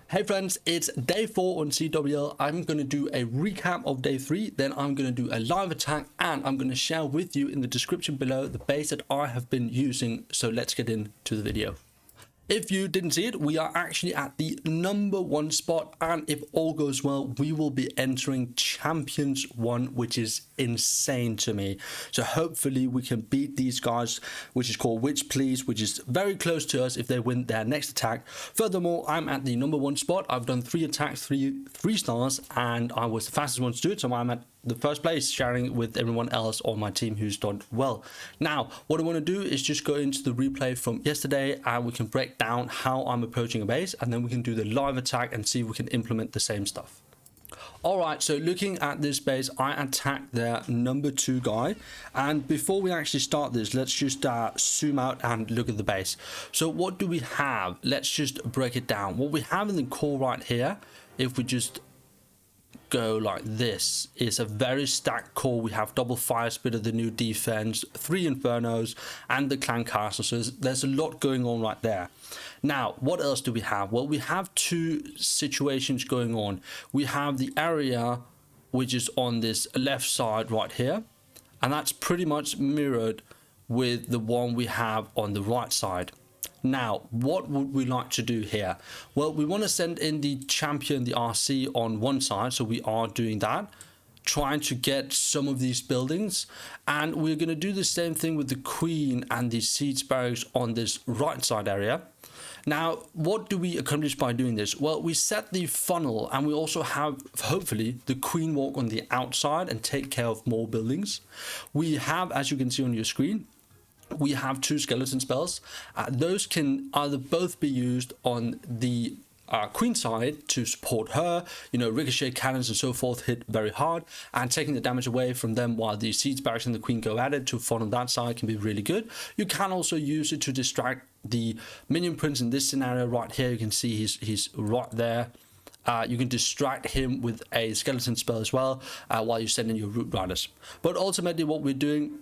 Hey friends, it's day 4 on CWL. I'm going to do a recap of day 3, then I'm going to do a live attack, and I'm going to share with you in the description below the base that I have been using. So let's get into the video. If you didn't see it, we are actually at the #1 spot, and if all goes well, we will be entering Champions 1, which is insane to me. So hopefully we can beat these guys, which is called Witch Please, which is very close to us if they win their next attack. Furthermore, I'm at the #1 spot. I've done 3 attacks, 3 stars, and I was the fastest one to do it, so I'm at the first place, sharing with everyone else on my team who's done well. Now, what I want to do is just go into the replay from yesterday, and we can break down how I'm approaching a base, and then we can do the live attack and see if we can implement the same stuff. Alright, so looking at this base, I attacked their #2 guy, and before we actually start this, let's just zoom out and look at the base. So what do we have? Let's just break it down. What we have in the core right here, if we just go like this, is a very stacked core. We have double fire spitter, the new defense, 3 infernos, and the clan castle. So there's a lot going on right there. Now, what else do we have? Well, we have 2 situations going on. We have the area which is on this left side right here, and that's pretty much mirrored with the one we have on the right side. Now, what would we like to do here? Well, we want to send in the champion, the RC, on one side, so we are doing that, trying to get some of these buildings, and we're going to do the same thing with the queen and the siege barracks on this right side area. Now, what do we accomplish by doing this? Well, we set the funnel, and we also have, hopefully, the queen walk on the outside and take care of more buildings. We have, as you can see on your screen, we have 2 skeleton spells. Those can either both be used on the queen side to support her, ricochet cannons and so forth hit very hard, and taking the damage away from them while the siege barracks and the queen go at it to funnel that side can be really good. You can also use it to distract the minion prince in this scenario right here. You can see he's right there. You can distract him with a skeleton spell as well while you send in your root riders. But ultimately what we're doing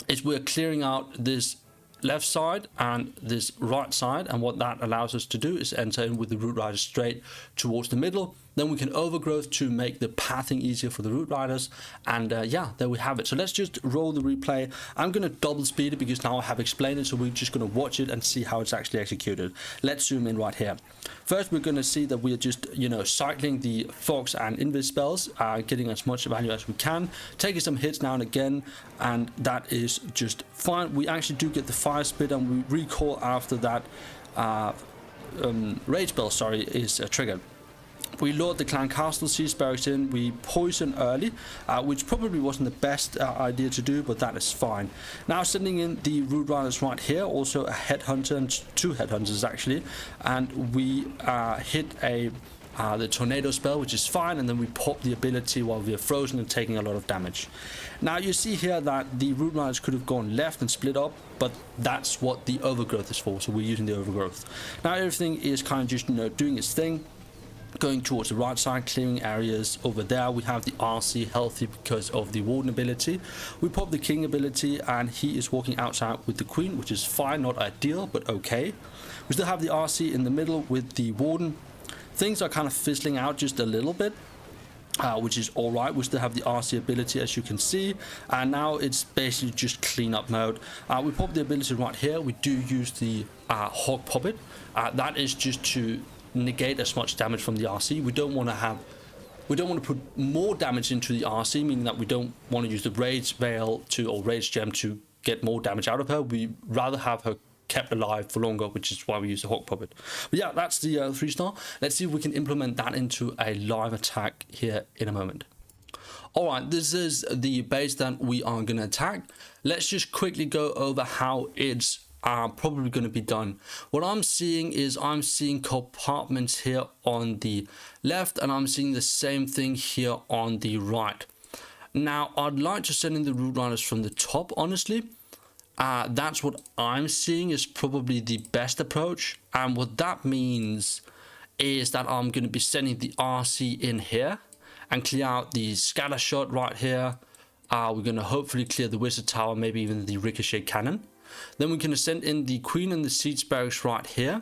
is we're clearing out this left side and this right side, and what that allows us to do is enter in with the root riders straight towards the middle. Then we can overgrowth to make the pathing easier for the root riders, and yeah, there we have it. So let's just roll the replay. I'm going to double speed it because now I have explained it, so we're just going to watch it and see how it's actually executed. Let's zoom in right here. First, we're going to see that we're just cycling the fox and invis spells, getting as much value as we can, taking some hits now and again, and that is just fine. We actually do get the fire spit, and we recall after that rage spell, is triggered. We load the clan castle siege barracks in, we poison early, which probably wasn't the best idea to do, but that is fine. Now sending in the root riders right here, also a headhunter and 2 headhunters actually, and we hit the tornado spell, which is fine, and then we pop the ability while we are frozen and taking a lot of damage. Now you see here that the root riders could have gone left and split up, but that's what the overgrowth is for, so we're using the overgrowth. Now everything is kind of just doing its thing, going towards the right side, clearing areas over there. We have the RC healthy because of the warden ability. We pop the king ability, and he is walking outside with the queen, which is fine, not ideal, but okay. We still have the RC in the middle with the warden. Things are kind of fizzling out just a little bit, which is alright. We still have the RC ability, as you can see, and now it's basically just cleanup mode. We pop the ability right here. We do use the hawk puppet. That is just to negate as much damage from the RC. We don't want to put more damage into the RC, meaning that we don't want to use the rage veil or rage gem to get more damage out of her. We rather have her kept alive for longer, which is why we use the hawk puppet. But yeah, that's the 3-star. Let's see if we can implement that into a live attack here in a moment. Alright, this is the base that we are going to attack. Let's just quickly go over how it's probably going to be done. What I'm seeing is I'm seeing compartments here on the left, and I'm seeing the same thing here on the right. Now I'd like to send in the root riders from the top, honestly. That's what I'm seeing is probably the best approach, and what that means is that I'm going to be sending the RC in here and clear out the scatter shot right here. We're going to hopefully clear the wizard tower, maybe even the ricochet cannon. Then we're going to send in the queen and the siege barracks right here,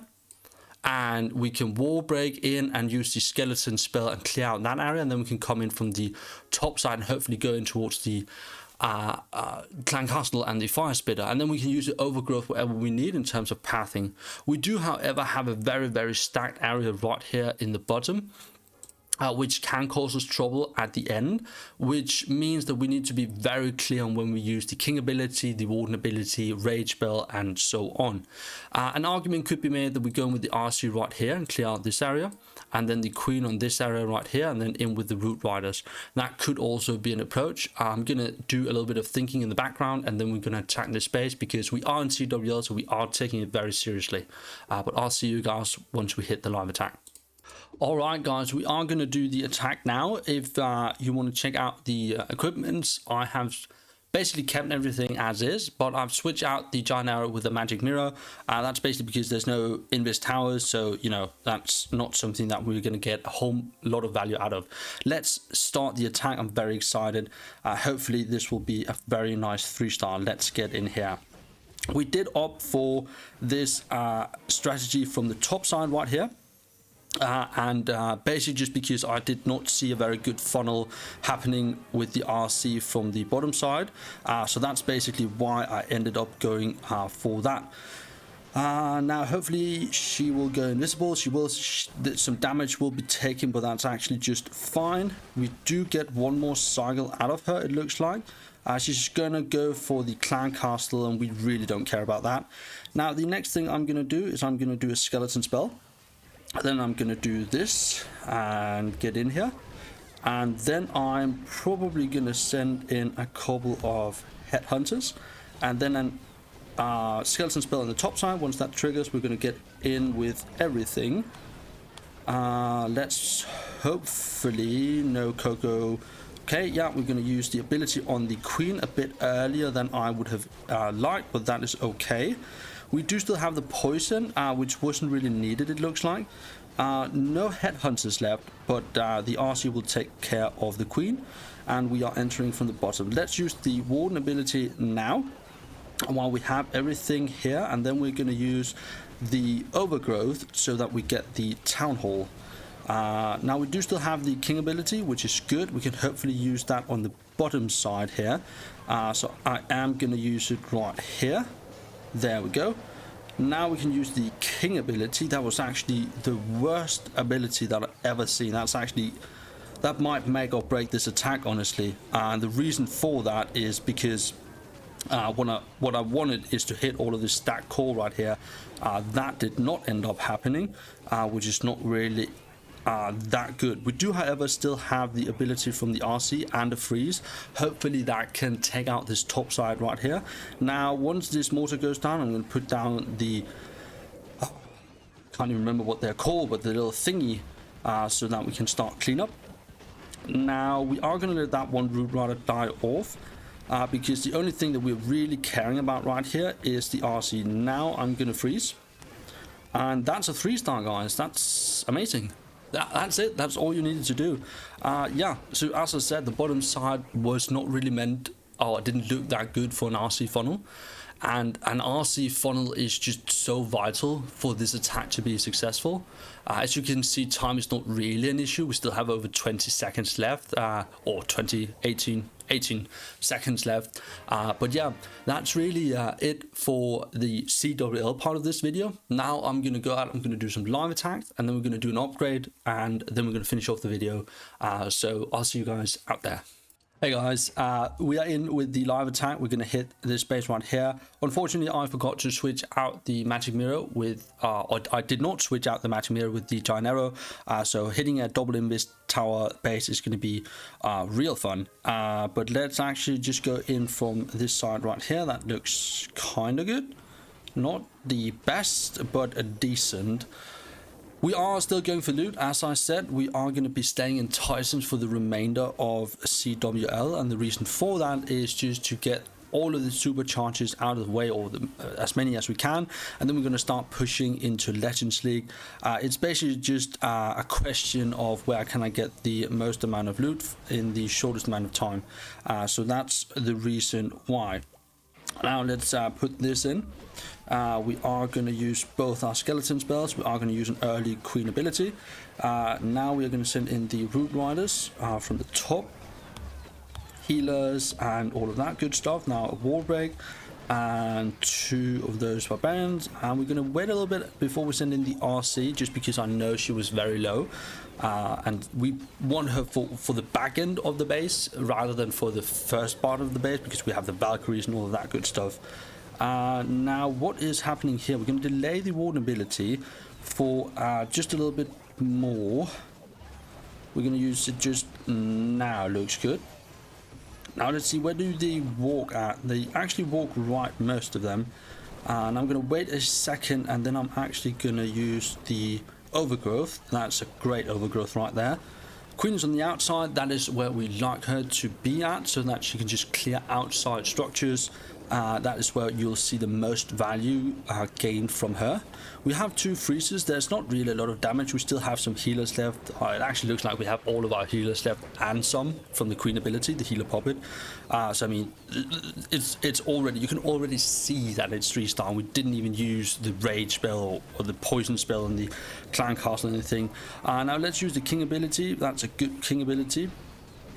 and we can wall break in and use the skeleton spell and clear out that area, and then we can come in from the top side and hopefully go in towards the clan castle and the fire spitter, and then we can use the overgrowth whatever we need in terms of pathing. We do however have a very stacked area right here in the bottom, which can cause us trouble at the end, which means that we need to be very clear on when we use the king ability, the warden ability, rage spell, and so on. An argument could be made that we're going with the RC right here and clear out this area, and then the queen on this area right here, and then in with the root riders. That could also be an approach. I'm gonna do a little bit of thinking in the background, and then we're gonna attack this space because we are in CWL, so we are taking it very seriously. But I'll see you guys once we hit the live attack. Alright guys, we are going to do the attack now. If you want to check out the equipments, I have basically kept everything as is, but I've switched out the giant arrow with the magic mirror. That's basically because there's no invis towers, so you know that's not something that we're going to get a whole lot of value out of. Let's start the attack. I'm very excited. Hopefully this will be a very nice 3-star. Let's get in here. We did opt for this strategy from the top side right here. Basically just because I did not see a very good funnel happening with the RC from the bottom side, so that's basically why I ended up going for that. Now hopefully she will go invisible. She will, some damage will be taken, but that's actually just fine. We do get one more cycle out of her, it looks like. She's gonna go for the clan castle, and we really don't care about that. Now the next thing I'm gonna do is I'm gonna do a skeleton spell. Then I'm going to do this and get in here, and then I'm probably going to send in a couple of headhunters, and then an skeleton spell on the top side. Once that triggers, we're going to get in with everything. Let's hopefully no Coco. Okay, yeah, we're going to use the ability on the queen a bit earlier than I would have liked, but that is okay. We do still have the poison, which wasn't really needed, it looks like. No headhunters left, but the RC will take care of the queen, and we are entering from the bottom. Let's use the warden ability now, while we have everything here, and then we're going to use the overgrowth so that we get the town hall. Now we do still have the king ability, which is good. We can hopefully use that on the bottom side here. So I am going to use it right here. There we go. Now we can use the king ability. That was actually the worst ability that I've ever seen. That might make or break this attack, honestly. And the reason for that is because what I wanted is to hit all of this stacked core right here. That did not end up happening, which is not really that good. We do however still have the ability from the RC and the freeze. Hopefully that can take out this top side right here. Now once this mortar goes down, I'm going to put down the can't even remember what they're called, but the little thingy, so that we can start cleanup. Now we are going to let that one root rider die off, because the only thing that we're really caring about right here is the RC. Now I'm going to freeze, and that's a 3-star, guys. That's amazing. That's it. That's all you needed to do. Yeah, so as I said, the bottom side was not really meant, it didn't look that good for an RC funnel, and an RC funnel is just so vital for this attack to be successful. As you can see, time is not really an issue. We still have over 20 seconds left, or 18 seconds left. But yeah, that's really it for the CWL part of this video. Now I'm going to go out, I'm going to do some live attacks, and then we're going to do an upgrade, and then we're going to finish off the video. So I'll see you guys out there. Hey guys, we are in with the live attack. We're going to hit this base right here. Unfortunately, I forgot to switch out the magic mirror with, or I did not switch out the magic mirror with the giant arrow. So hitting a double invis tower base is going to be real fun. But let's actually just go in from this side right here. That looks kind of good. Not the best, but a decent. We are still going for loot. As I said, we are going to be staying in Tysons for the remainder of CWL, and the reason for that is just to get all of the supercharges out of the way, or as many as we can, and then we're going to start pushing into Legends League. It's basically just a question of where can I get the most amount of loot in the shortest amount of time. So that's the reason why. Now let's put this in. We are going to use both our skeleton spells. We are going to use an early queen ability. Now we are going to send in the root riders from the top, healers and all of that good stuff. Now a wall break and 2 of those barbarians, and we're going to wait a little bit before we send in the RC, just because I know she was very low, and we want her for the back end of the base rather than for the first part of the base, because we have the Valkyries and all of that good stuff. Now what is happening here, we're going to delay the warden ability for just a little bit more. We're going to use it just now. Looks good. Now let's see, where do they walk at? They actually walk right, most of them. And I'm going to wait a second, and then I'm actually going to use the overgrowth. That's a great overgrowth right there. Queen's on the outside. That is where we like her to be at, so that she can just clear outside structures. That is where you'll see the most value gained from her. We have 2 freezes. There's not really a lot of damage. We still have some healers left. It actually looks like we have all of our healers left, and some from the queen ability, the healer puppet. So I mean, it's already, you can already see that it's 3-star. We didn't even use the rage spell or the poison spell and the clan castle or anything. Now let's use the king ability. That's a good king ability.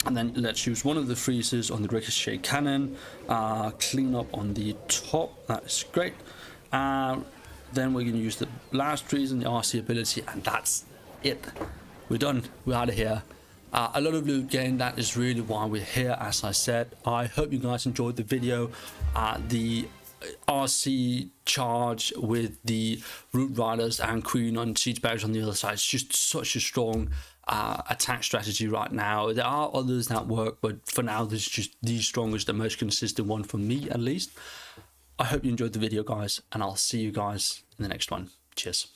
And then let's use one of the freezes on the ricochet cannon, clean up on the top. That is great. Then we're going to use the last freeze and the RC ability, and that's it. We're done. We're out of here. A lot of loot gain. That is really why we're here, as I said. I hope you guys enjoyed the video. The RC charge with the root riders and queen on siege barriers on the other side. It's just such a strong attack strategy right now. There are others that work, but for now this is just the strongest, the most consistent one for me at least. I hope you enjoyed the video, guys, and I'll see you guys in the next one. Cheers.